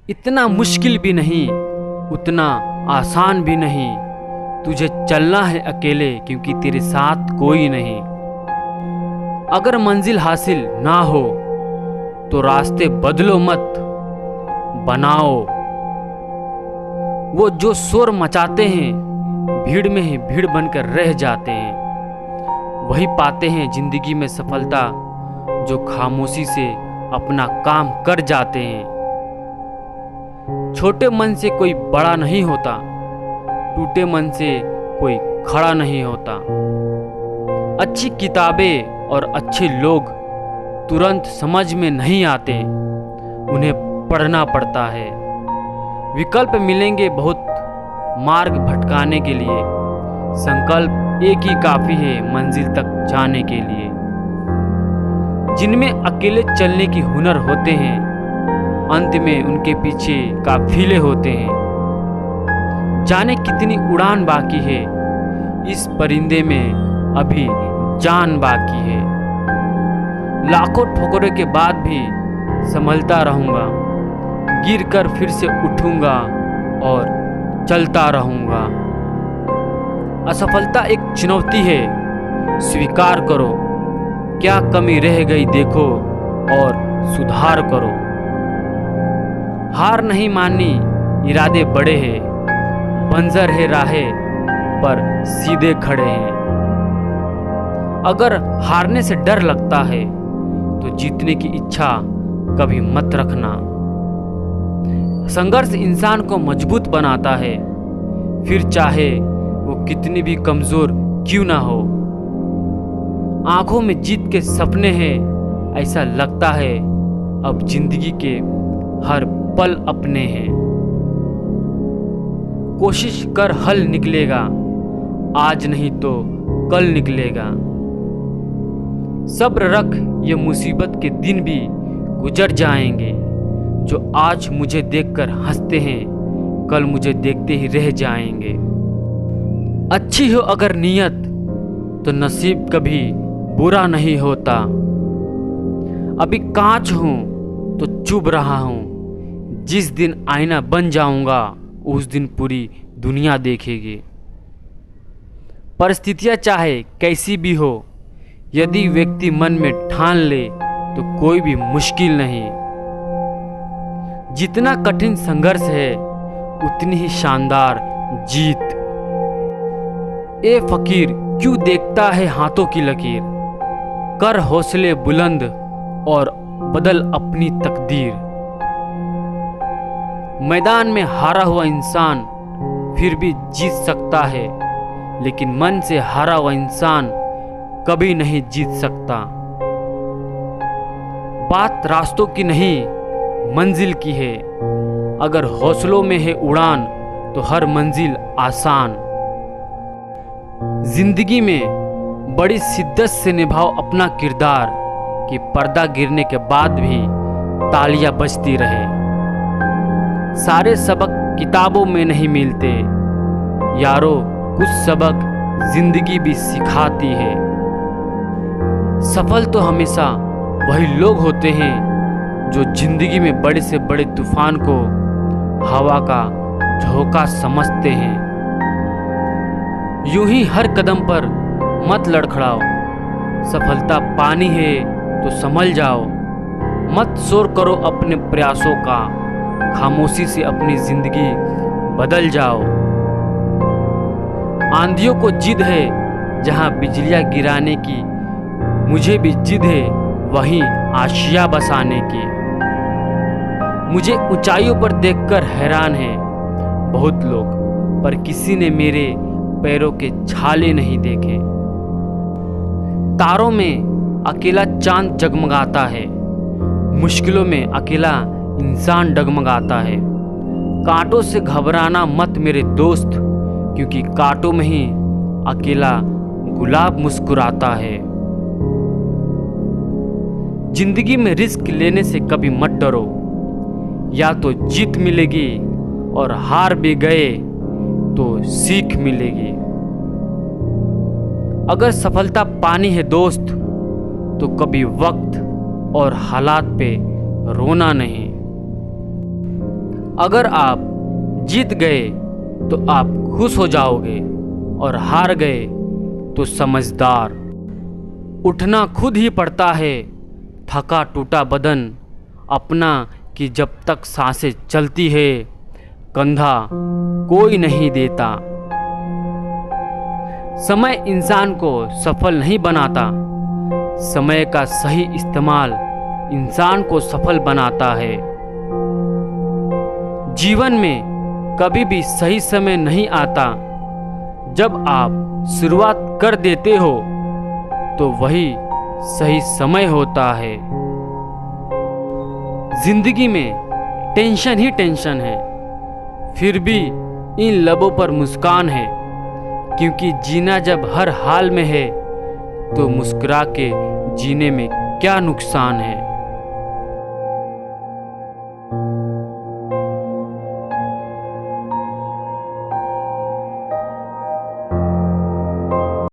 इतना मुश्किल भी नहीं, उतना आसान भी नहीं। तुझे चलना है अकेले क्योंकि तेरे साथ कोई नहीं। अगर मंजिल हासिल ना हो तो रास्ते बदलो मत, बनाओ। वो जो शोर मचाते हैं भीड़ में ही भीड़ बनकर रह जाते हैं। वही पाते हैं जिंदगी में सफलता जो खामोशी से अपना काम कर जाते हैं। छोटे मन से कोई बड़ा नहीं होता, टूटे मन से कोई खड़ा नहीं होता। अच्छी किताबें और अच्छे लोग तुरंत समझ में नहीं आते, उन्हें पढ़ना पड़ता है। विकल्प मिलेंगे बहुत मार्ग भटकाने के लिए, संकल्प एक ही काफी है मंजिल तक जाने के लिए। जिनमें अकेले चलने की हुनर होते हैं, अंत में उनके पीछे काफिले होते हैं। जाने कितनी उड़ान बाकी है, इस परिंदे में अभी जान बाकी है। लाखों ठोकरों के बाद भी संभलता रहूंगा, गिर कर फिर से उठूंगा और चलता रहूंगा। असफलता एक चुनौती है, स्वीकार करो। क्या कमी रह गई देखो और सुधार करो। हार नहीं माननी, इरादे बड़े हैं, बंजर है राहें पर सीधे खड़े हैं। अगर हारने से डर लगता है तो जीतने की इच्छा कभी मत रखना। संघर्ष इंसान को मजबूत बनाता है, फिर चाहे वो कितनी भी कमजोर क्यों ना हो। आंखों में जीत के सपने हैं, ऐसा लगता है अब जिंदगी के हर पल अपने हैं। कोशिश कर हल निकलेगा, आज नहीं तो कल निकलेगा। सब्र रख, ये मुसीबत के दिन भी गुजर जाएंगे। जो आज मुझे देखकर हंसते हैं, कल मुझे देखते ही रह जाएंगे। अच्छी हो अगर नीयत तो नसीब कभी बुरा नहीं होता। अभी कांच हूं तो चुभ रहा हूं, जिस दिन आईना बन जाऊंगा उस दिन पूरी दुनिया देखेगी। परिस्थितियां चाहे कैसी भी हो, यदि व्यक्ति मन में ठान ले तो कोई भी मुश्किल नहीं। जितना कठिन संघर्ष है उतनी ही शानदार जीत। ए फकीर क्यों देखता है हाथों की लकीर, कर हौसले बुलंद और बदल अपनी तकदीर। मैदान में हारा हुआ इंसान फिर भी जीत सकता है, लेकिन मन से हारा हुआ इंसान कभी नहीं जीत सकता। बात रास्तों की नहीं मंजिल की है, अगर हौसलों में है उड़ान तो हर मंजिल आसान। जिंदगी में बड़ी शिद्दत से निभाओ अपना किरदार, कि पर्दा गिरने के बाद भी तालियां बजती रहे। सारे सबक किताबों में नहीं मिलते यारो, कुछ सबक जिंदगी भी सिखाती है। सफल तो हमेशा वही लोग होते हैं जो जिंदगी में बड़े से बड़े तूफान को हवा का झोंका समझते हैं। यूं ही हर कदम पर मत लड़खड़ाओ, सफलता पानी है तो संभल जाओ। मत शोर करो अपने प्रयासों का, खामोशी से अपनी जिंदगी बदल जाओ। आंधियों को जिद है जहां बिजलियां गिराने की, मुझे भी जिद है वहीं आशिया बसाने की। मुझे ऊंचाइयों पर देखकर हैरान है बहुत लोग, पर किसी ने मेरे पैरों के छाले नहीं देखे। तारों में अकेला चांद जगमगाता है, मुश्किलों में अकेला इंसान डगमगाता है। कांटों से घबराना मत मेरे दोस्त, क्योंकि कांटों में ही अकेला गुलाब मुस्कुराता है। जिंदगी में रिस्क लेने से कभी मत डरो, या तो जीत मिलेगी और हार भी गए तो सीख मिलेगी। अगर सफलता पानी है दोस्त, तो कभी वक्त और हालात पे रोना नहीं। अगर आप जीत गए तो आप खुश हो जाओगे और हार गए तो समझदार। उठना खुद ही पड़ता है, थका टूटा बदन अपना कि जब तक सांसें चलती है कंधा कोई नहीं देता। समय इंसान को सफल नहीं बनाता, समय का सही इस्तेमाल इंसान को सफल बनाता है। जीवन में कभी भी सही समय नहीं आता, जब आप शुरुआत कर देते हो तो वही सही समय होता है। जिंदगी में टेंशन ही टेंशन है, फिर भी इन लबों पर मुस्कान है, क्योंकि जीना जब हर हाल में है तो मुस्कुरा के जीने में क्या नुकसान है।